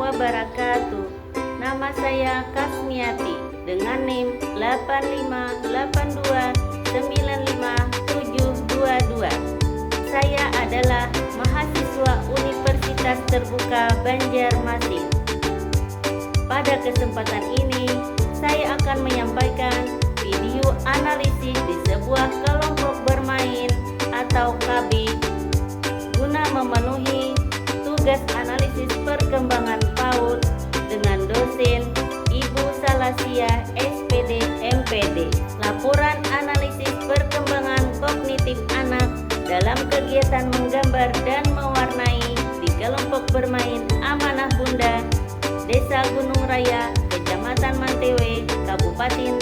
wabarakatuh. Nama saya Kasmiati dengan NIM 858295722. Saya adalah mahasiswa Universitas Terbuka Banjarmasin. Pada kesempatan ini, saya akan menyampaikan video analisis di sebuah kelompok bermain atau KB guna memenuhi tugas analisis perkembangan PAUD dengan dosen Ibu Salasia SPD MPD. Laporan analisis perkembangan kognitif anak dalam kegiatan menggambar dan mewarnai di kelompok bermain Amanah Bunda, Desa Gunung Raya, Kecamatan Mantewe, Kabupaten